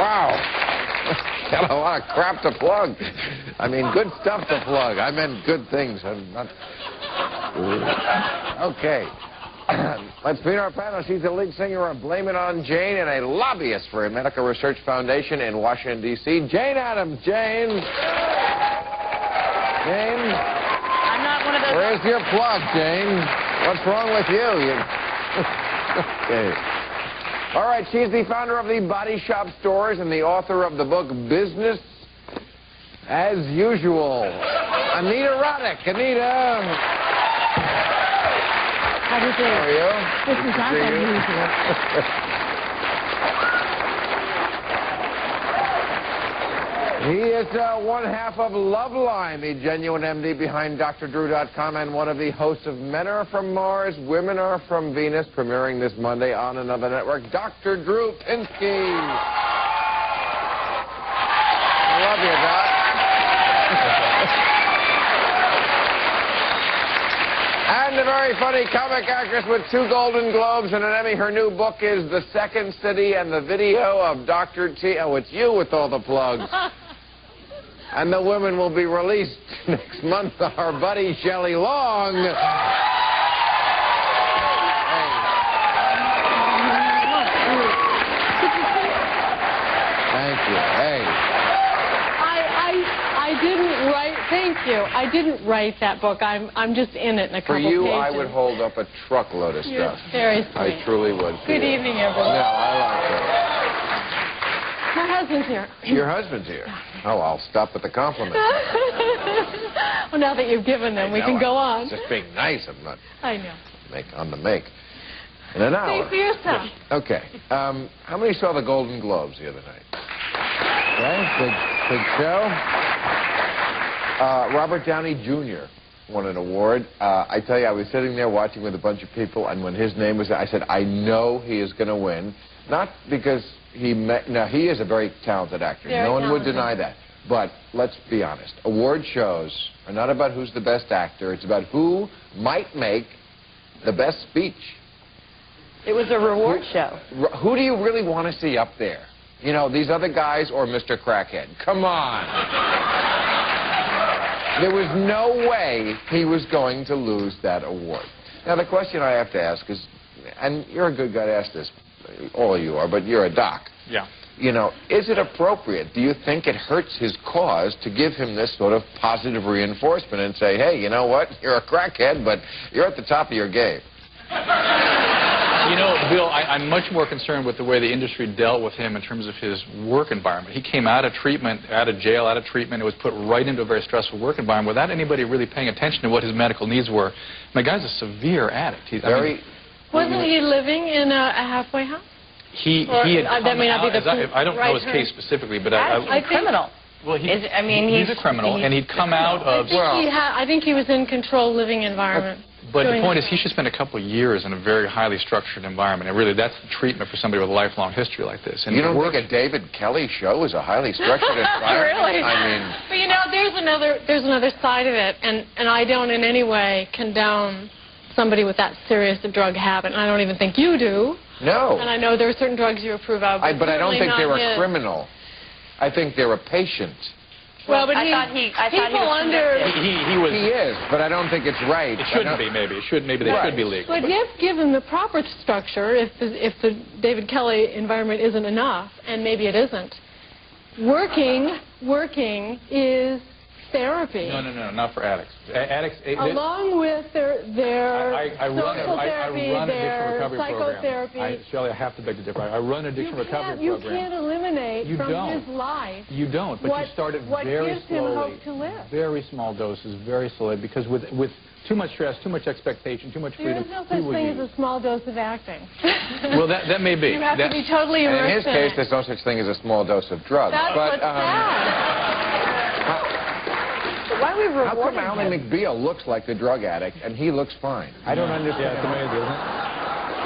Wow. Got a lot of crap to plug. I mean, good stuff to plug. I meant good things. I'm not... Okay. Let's meet our panel. She's the lead singer of Blame It on Jane and a lobbyist for a medical research foundation in Washington, D.C. Jane Addams. Jane. Jane. I'm not one of those... Where's your plug, Jane? What's wrong with you? Okay. All right, she's the founder of the Body Shop Stores and the author of the book Business as Usual. Anita Roddick. Anita. How do you do? How are you? This is not unusual. He is one half of Loveline, the genuine MD behind DrDrew.com, and one of the hosts of Men Are From Mars, Women Are From Venus, premiering this Monday on another network, Dr. Drew Pinsky. I love you, Doc. And a very funny comic actress with 2 Golden Globes and an Emmy. Her new book is The Second City and the video of Dr. T. Oh, it's you with all the plugs. And the women will be released next month. Our buddy Shelley Long. Thank you. Hey. I didn't write that book. I'm just in it in a couple pages. For you, I would hold up a truckload of You're stuff. very sweet. I truly would. Good evening, everyone. No, I like My husband's here. it. Your husband's here. Oh, I'll stop with the compliments. Well, now that you've given them, we can go on. Just being nice. I'm not I know. on the make. In an hour. Say for yourself. Okay. How many saw the Golden Globes the other night? Okay, big show. Robert Downey Jr. won an award. I tell you, I was sitting there watching with a bunch of people, and when his name was there, I said, I know he is going to win. Not because he is a very talented actor. No one would deny that. But let's be honest. Award shows are not about who's the best actor. It's about who might make the best speech. It was a reward show. Who do you really want to see up there? You know, these other guys or Mr. Crackhead? Come on. There was no way he was going to lose that award. Now, the question I have to ask is, and you're a good guy to ask this, all of you are, but you're a doc. Yeah. You know, is it appropriate? Do you think it hurts his cause to give him this sort of positive reinforcement and say, hey, you know what? You're a crackhead, but you're at the top of your game? You know, Bill, I'm much more concerned with the way the industry dealt with him in terms of his work environment. He came out of treatment, out of jail, out of treatment, and was put right into a very stressful work environment without anybody really paying attention to what his medical needs were. The guy's a severe addict. Wasn't he living in a halfway house? He had that may not be the I don't know his case specifically, but I criminal. Well, he's a criminal, and he'd come out of... I think he was in controlled living environment. But the point is, he should spend a couple of years in a very highly structured environment. And really, that's the treatment for somebody with a lifelong history like this. And you don't think a David Kelly show is a highly structured environment? Really? I mean... But, you know, there's another side of it. And I don't in any way condone somebody with that serious a drug habit. And I don't even think you do. No. And I know there are certain drugs you approve of. But I don't think they're a criminal. I think they're a patient. Well, but I thought he was He is, but I don't think it's right. It shouldn't be, maybe. It should, maybe they should be legal. But if given the proper structure, if the David Kelly environment isn't enough, and maybe it isn't, working is therapy. No, not for addicts. Addicts... Along with their social therapy, their psychotherapy. Shelley, I have to beg to differ. I run an addiction recovery program. You can't eliminate from his life. You don't, but you start it very gives slowly. him hope to live. Very small doses, very slowly, because with too much stress, too much expectation, too much freedom... There is no such thing as a small dose of acting. Well, that may be. You have to be totally immersed in his case, there's no such thing as a small dose of drugs. That's what's sad. Why are we rewarding How come Ally McBeal looks like the drug addict and he looks fine? I don't understand. Yeah, it's amazing, isn't it?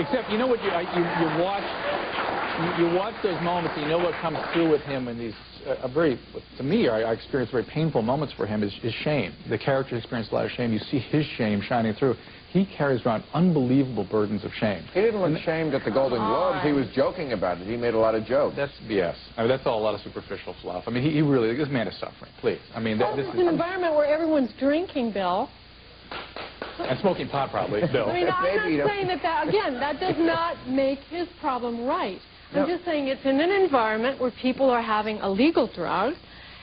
Except, you know what, you watch those moments, and you know what comes through with him in these to me, I experienced very painful moments for him is shame. The character experienced a lot of shame. You see his shame shining through. He carries around unbelievable burdens of shame. He didn't look shamed at the Golden Globes. He was joking about it. He made a lot of jokes. That's BS. I mean, that's all a lot of superficial fluff. I mean, he really, this man is suffering. Please. I mean, this is an environment where everyone's drinking, Bill. And smoking pot, probably, Bill. I mean, I'm not saying that, again, that does not make his problem right. I'm just saying it's in an environment where people are having illegal drugs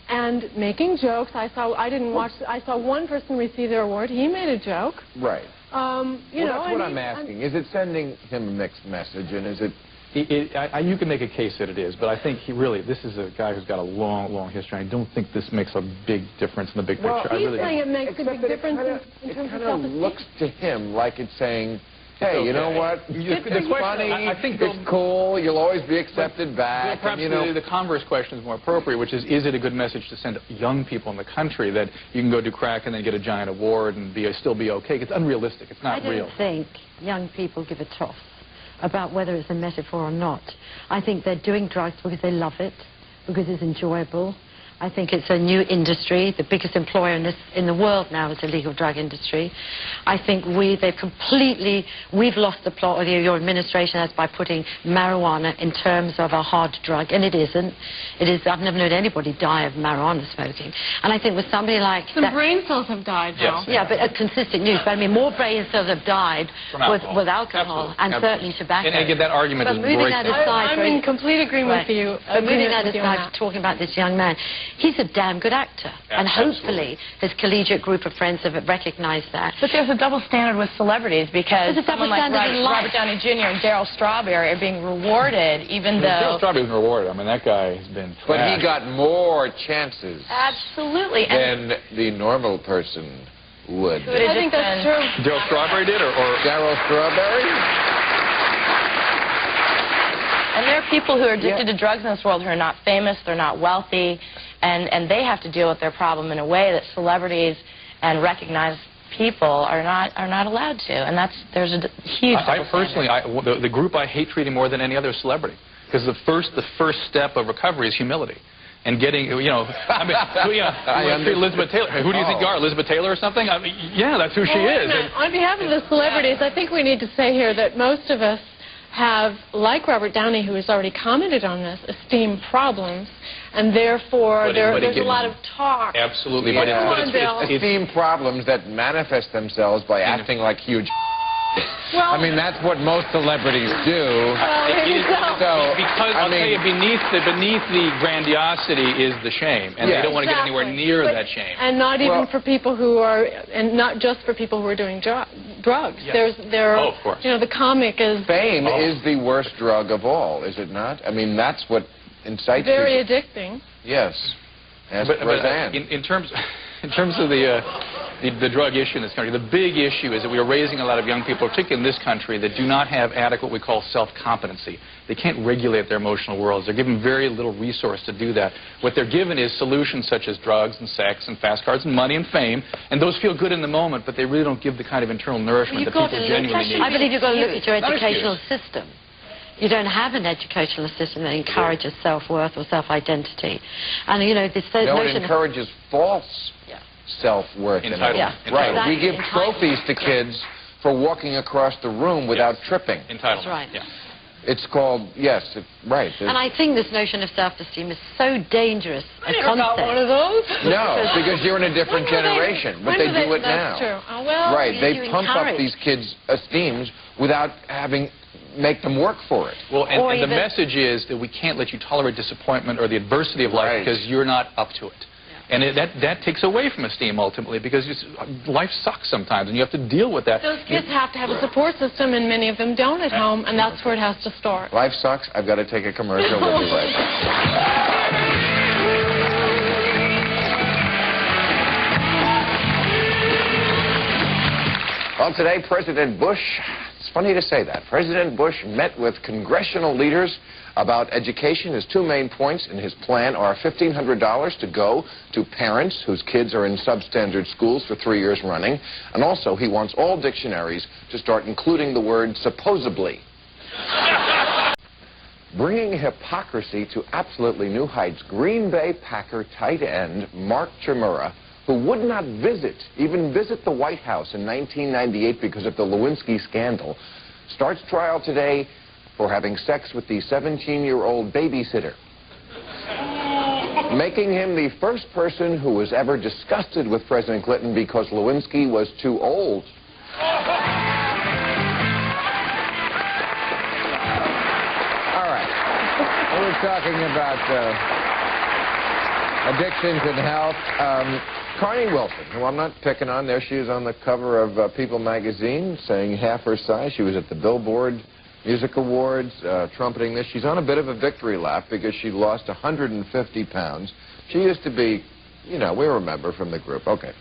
and making jokes. I saw one person receive their award. He made a joke. Right. You know, that's what I'm asking. Is it sending him a mixed message, and is it... You can make a case that it is, but I think this is a guy who's got a long, long history. I don't think this makes a big difference in the big picture. Well, he's saying it makes a big difference in terms of self-esteem. It looks to him like it's saying, hey, you know what? It's funny, I think it's cool, you'll always be accepted back. Perhaps the converse question is more appropriate, which is it a good message to send young people in the country that you can go do crack and then get a giant award and still be okay? It's unrealistic. It's not real. I don't think young people give a toss about whether it's a metaphor or not. I think they're doing drugs because they love it, because it's enjoyable. I think it's a new industry. The biggest employer in the world now is the legal drug industry. I think we've lost the plot, or your administration has, by putting marijuana in terms of a hard drug, and it isn't. I've never known anybody die of marijuana smoking. And I think with somebody like some brain cells have died now. Yes, yeah, but consistent use. But I mean, more brain cells have died with alcohol and certainly tobacco. And again, that argument is breaking. I'm in complete agreement with you. But moving that aside, talking about this young man, he's a damn good actor. And hopefully his collegiate group of friends have recognized that. But there's a double standard with celebrities, because someone like Robert Downey Jr. and Daryl Strawberry are being rewarded, even though... Daryl Strawberry was rewarded. I mean, that guy has been trashed. But he got more chances Absolutely. than the normal person would. I think that's true. Daryl Strawberry did, or Daryl Strawberry? And there are people who are addicted to drugs in this world who are not famous, they're not wealthy, and they have to deal with their problem in a way that celebrities and recognized people are not allowed to. And there's a huge the group I hate treating more than any other celebrity, because the first step of recovery is humility. And getting, Elizabeth Taylor. Who do you think you are, Elizabeth Taylor or something? I mean, yeah, that's who she is. On behalf of the celebrities, I think we need to say here that most of us have, like Robert Downey, who has already commented on this, esteem problems, and therefore there's a lot of talk. Absolutely, but it's esteem problems that manifest themselves by acting like huge. Well, I mean, that's what most celebrities do. Because I'll tell you, beneath the grandiosity is the shame, and they don't want to get anywhere near that shame. And not even for people who are, and not just for people who are doing drugs. Yes. Of course. The comic is... Fame is the worst drug of all, is it not? I mean, that's what incites people. Very addicting. Yes. In terms of the drug issue in this country, the big issue is that we are raising a lot of young people, particularly in this country, that do not have adequate what we call self-competency. They can't regulate their emotional worlds. They're given very little resource to do that. What they're given is solutions such as drugs and sex and fast cars and money and fame, and those feel good in the moment, but they really don't give the kind of internal nourishment that people genuinely need. I believe you've got to look at your educational system. You don't have an educational system that encourages self-worth or self-identity. And, this notion it encourages false self-worth. Entitlement. Right. We give trophies to kids for walking across the room without tripping. Entitlement. That's right. Yeah. It's called, right. And I think this notion of self-esteem is so dangerous a concept. Got one of those? No, because you're in a different generation. But they do it now. That's true. Oh, well, right. They pump up these kids' esteems without make them work for it. Well, and the message is that we can't let you tolerate disappointment or the adversity of life because you're not up to it. And that takes away from esteem, ultimately, because life sucks sometimes, and you have to deal with that. Those kids have to have a support system, and many of them don't at home, and that's where it has to start. Life sucks. I've got to take a commercial. We'll be right back. Well, today, President Bush, it's funny to say that, President Bush met with congressional leaders about education. His two main points in his plan are $1,500 to go to parents whose kids are in substandard schools for 3 years running, and also he wants all dictionaries to start including the word supposedly. Bringing hypocrisy to absolutely new heights, Green Bay Packer tight end Mark Chmura, who would not even visit the White House in 1998 because of the Lewinsky scandal, starts trial today for having sex with the 17-year-old babysitter, making him the first person who was ever disgusted with President Clinton because Lewinsky was too old. We're talking about addictions and health. Carney Wilson, who I'm not picking on, there she is on the cover of People magazine, saying half her size. She was at the Billboard Music Awards, trumpeting this. She's on a bit of a victory lap because she lost 150 pounds. She used to be, you know, we remember from the group. Okay.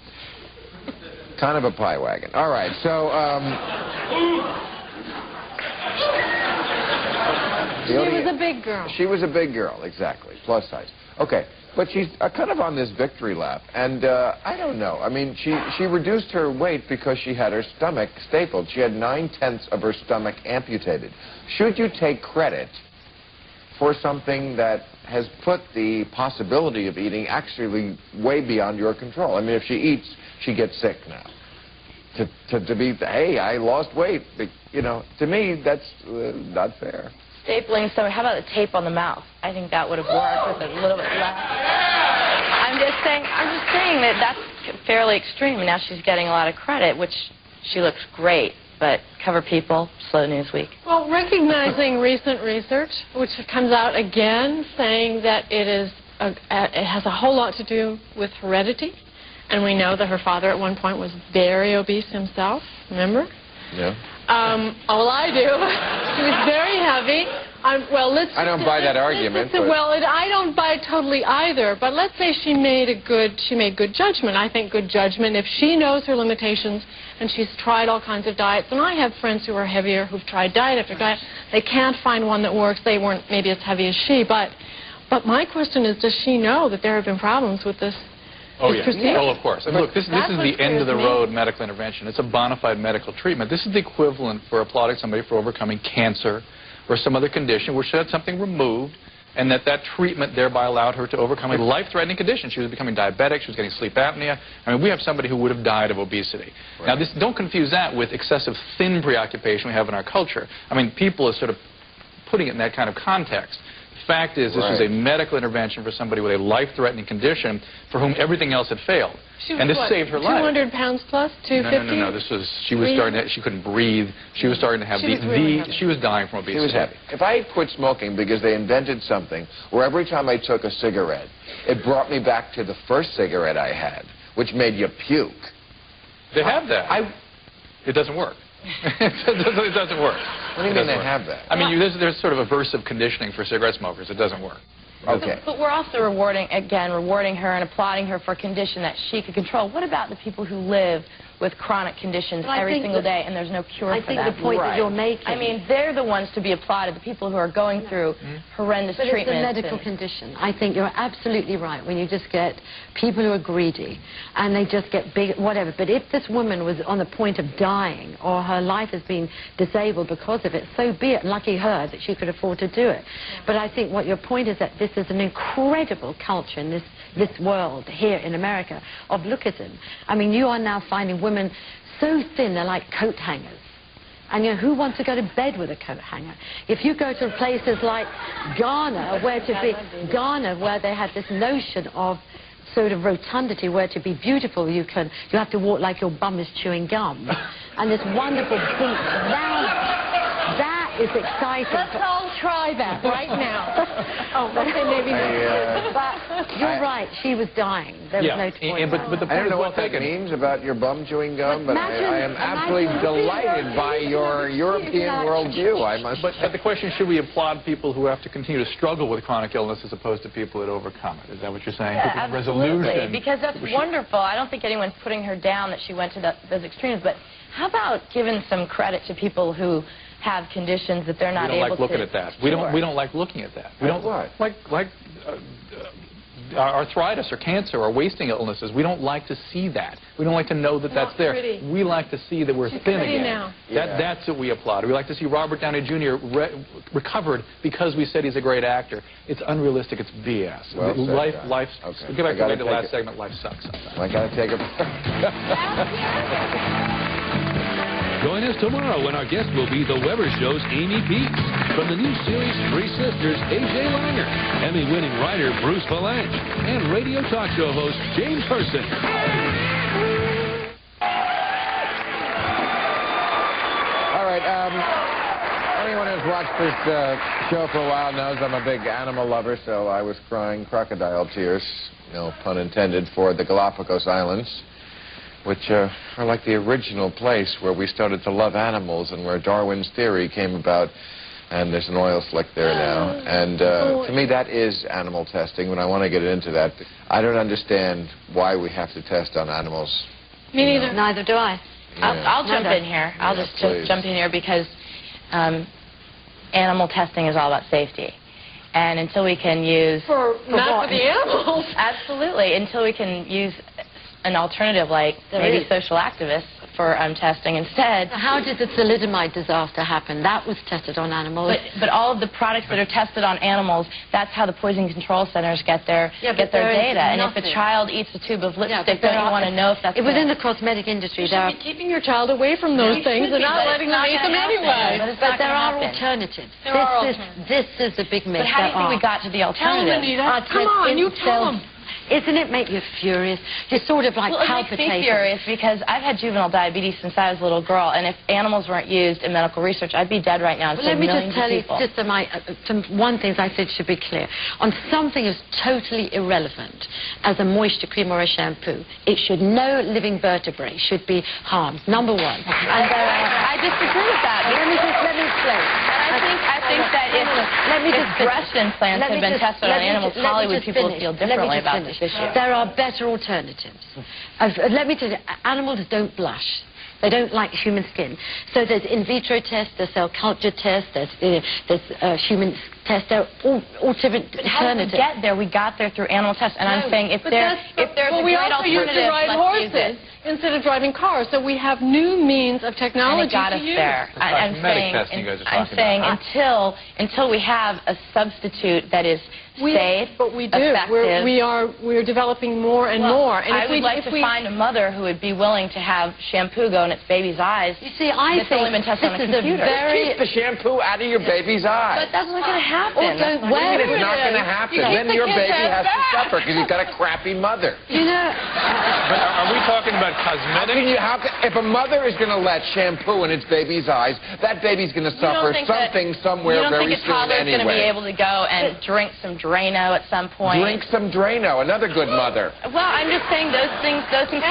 Kind of a pie wagon. All right, so... She was a big girl. She was a big girl, exactly. Plus size. Okay, but she's kind of on this victory lap, and I don't know. I mean, she reduced her weight because she had her stomach stapled. She had 9/10 of her stomach amputated. Should you take credit for something that has put the possibility of eating actually way beyond your control? I mean, if she eats, she gets sick now. To be, hey, I lost weight, but, you know, to me, that's not fair. Stapling, so how about the tape on the mouth? I think that would have worked with a little bit less. I'm just saying that that's fairly extreme. Now she's getting a lot of credit, which she looks great, but cover people, slow news week. Well, recognizing recent research, which comes out again saying that it has a whole lot to do with heredity, and we know that her father at one point was very obese himself, remember? Yeah. All I do, she was very heavy. Well, I don't buy that argument. Well, I don't buy it totally either. But let's say she made good judgment. I think good judgment, if she knows her limitations and she's tried all kinds of diets, and I have friends who are heavier who've tried diet after diet, they can't find one that works. They weren't maybe as heavy as she. But my question is, does she know that there have been problems with this? Oh, yeah. Well, of course. I mean, look, this is the end-of-the-road medical intervention. It's a bona fide medical treatment. This is the equivalent for applauding somebody for overcoming cancer or some other condition where she had something removed, and that treatment thereby allowed her to overcome a life-threatening condition. She was becoming diabetic. She was getting sleep apnea. I mean, we have somebody who would have died of obesity. Right. Now, don't confuse that with excessive thin preoccupation we have in our culture. I mean, people are sort of putting it in that kind of context. The fact is, this was a medical intervention for somebody with a life-threatening condition for whom everything else had failed. And this saved her life. 200 pounds plus? 250? No. She was starting to, she couldn't breathe. She was starting to have she was dying from obesity. She was heavy. If I had quit smoking because they invented something where every time I took a cigarette, it brought me back to the first cigarette I had, which made you puke. They have that. It doesn't work. It doesn't work. What do you mean they have that? I mean, there's sort of aversive conditioning for cigarette smokers. It doesn't work. Okay. But we're also rewarding her and applauding her for a condition that she could control. What about the people who live with chronic conditions every single day and there's no cure for that? I think the point that you're making... I mean, they're the ones to be applauded, the people who are going through horrendous treatments. But it's a medical condition. I think you're absolutely right when you just get people who are greedy and they just get big, whatever. But if this woman was on the point of dying or her life has been disabled because of it, so be it. Lucky her that she could afford to do it. But I think what your point is that this is an incredible culture in this world here in America of look at them. I mean, you are now finding women so thin they're like coat hangers. And you know, who wants to go to bed with a coat hanger? If you go to places like Ghana, where they have this notion of sort of rotundity, where to be beautiful you have to walk like your bum is chewing gum. And this wonderful pink that is exciting. Let's all try that right now. Oh, okay, maybe not. But you're right, she was dying. There was no point. But the point I don't know what that means about your bum chewing gum, but I am absolutely delighted by your European worldview. But the question, should we applaud people who have to continue to struggle with chronic illness as opposed to people that overcome it? Is that what you're saying? Yeah, absolutely, because that's wonderful. I don't think anyone's putting her down that she went to those extremes, but how about giving some credit to people who have conditions that they're not able to... We don't like looking at that. We don't like looking at that. We don't like arthritis or cancer or wasting illnesses. We don't like to see that. We don't like to know that that's there. We like to see that we're thin again. Now. That's what we applaud. We like to see Robert Downey Jr. recovered because we said he's a great actor. It's unrealistic. It's BS. Well said, life. Okay. Get back to the last segment. Life sucks sometimes. I gotta take a. Join us tomorrow when our guest will be The Weber Show's Amy Peets. From the new series Three Sisters, A.J. Langer, Emmy-winning writer Bruce Valanche, and radio talk show host James Person. All right, anyone who's watched this show for a while knows I'm a big animal lover, so I was crying crocodile tears, no pun intended, for the Galapagos Islands, which are like the original place where we started to love animals and where Darwin's theory came about. And there's an oil slick there now. And to me, that is animal testing. When I want to get into that, I don't understand why we have to test on animals. Me neither. Neither do I. I'll jump in here. I'll just jump in here because animal testing is all about safety. And until we can use... Not for the animals. Absolutely. Until we can use an alternative like maybe social activists for testing instead. How did the thalidomide disaster happen? That was tested on animals. But all of the products that are tested on animals, that's how the poison control centers get their data. And if a child eats a tube of lipstick, don't you want to know if that's... Within the cosmetic industry, you should be keeping your child away from those things and not letting them eat them anyway. But there are alternatives. This is the big myth. But how do you think we got to the alternative? Come on, you tell them. Isn't it make you furious? You're sort of like palpitating. It makes me furious because I've had juvenile diabetes since I was a little girl, and if animals weren't used in medical research, I'd be dead right now. Well, let me just tell you, some one thing I said should be clear. On something as totally irrelevant as a moisture cream or a shampoo, no living vertebrae should be harmed. Number one. And I disagree with that. Let me explain. I think that if breast implants had been tested on animals, Hollywood people would feel differently about this issue. There are better alternatives. Let me tell you, animals don't blush. They don't like human skin. So there's in vitro tests, there's cell culture tests, there's human tests. There are all different alternatives. How did we get there? We got there through animal tests. And I'm saying if there's a great alternative, let's use it. Instead of driving cars, so we have new means of technology to use. There. I'm saying until we have a substitute that is safe, but we do. Effective. We're developing more and more. And I would like to find a mother who would be willing to have shampoo go in its baby's eyes. You see, I think only been tested on a computer. Keep the shampoo out of your baby's eyes. But that's not going to happen. It's not going to happen. Then your baby has to suffer because you've got a crappy mother. You know. But are we talking about cosmetics? If a mother is going to let shampoo in its baby's eyes, that baby's going to suffer something somewhere very soon anyway. You don't think a toddler's going to be able to go and drink some Drano at some point? Drink some Drano, another good mother. Well, I'm just saying those things happen.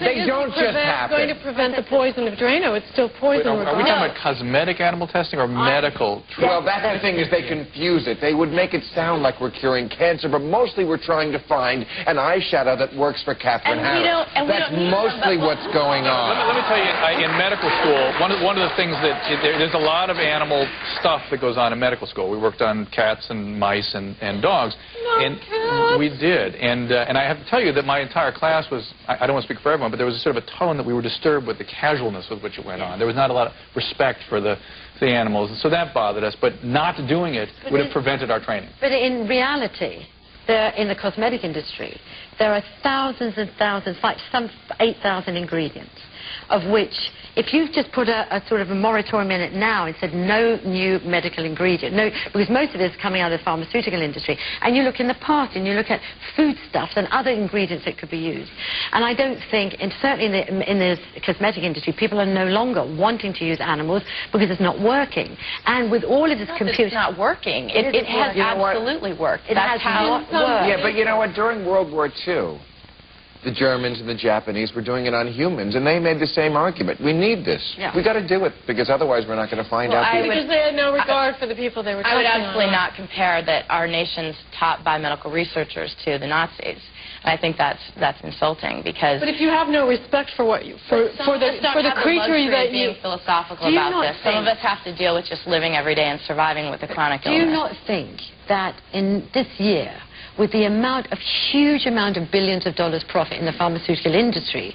They don't just happen. Going to prevent the poison of Drano. It's still poison. Are we talking about cosmetic animal testing or medical? Well, that's the thing is they confuse it. They would make it sound like we're curing cancer, but mostly we're trying to find an eyeshadow that works for Catherine Harris. That's mostly what's going on. Let me tell you, in medical school, one of the things that there's a lot of animal stuff that goes on in medical school. We worked on cats and mice and dogs. Cats. We did. And I have to tell you that my entire class was, I don't want to speak for everyone, but there was a sort of a tone that we were disturbed with the casualness with which it went on. There was not a lot of respect for the animals, and so that bothered us. But not doing it would have prevented our training. But in reality, in the cosmetic industry, there are thousands and thousands, like some 8,000 ingredients, of which, if you've just put a sort of a moratorium in it now and said no new medical ingredient, because most of it is coming out of the pharmaceutical industry, and you look in the past and you look at foodstuffs and other ingredients that could be used, and I don't think, and certainly in the cosmetic industry, people are no longer wanting to use animals because it's not working. And with all of this computer... It's not working. It has absolutely worked. That's how it works. Yeah, but you know what? During World War II, the Germans and the Japanese were doing it on humans, and they made the same argument. We need this. Yeah. We got to do it, because otherwise we're not going to find out. Because they had no regard for the people they were touching on. I would absolutely not compare that our nation's top biomedical researchers to the Nazis. I think that's insulting because. But if you have no respect for what you for the creature that you being philosophical about this, some of us have to deal with just living every day and surviving with a chronic illness. Do you not think that in this year, with the huge amount of billions of dollars profit in the pharmaceutical industry,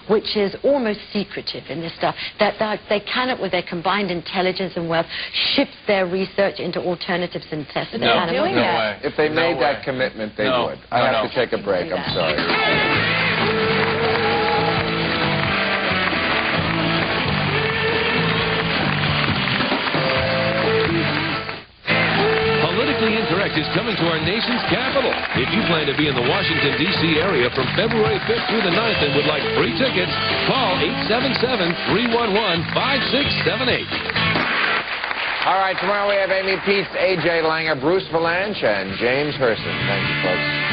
which is almost secretive in this stuff, that they cannot, with their combined intelligence and wealth, shift their research into alternatives and tests. No, no way. If they made that commitment, they would. I have to take a break. I'm sorry. Politically Incorrect is coming to our nation's capital. If you plan to be in the Washington, D.C. area from February 5th through the 9th and would like free tickets, call 877-311-5678. All right, tomorrow we have Amy Peets, A.J. Langer, Bruce Valanche, and James Herson. Thank you, folks.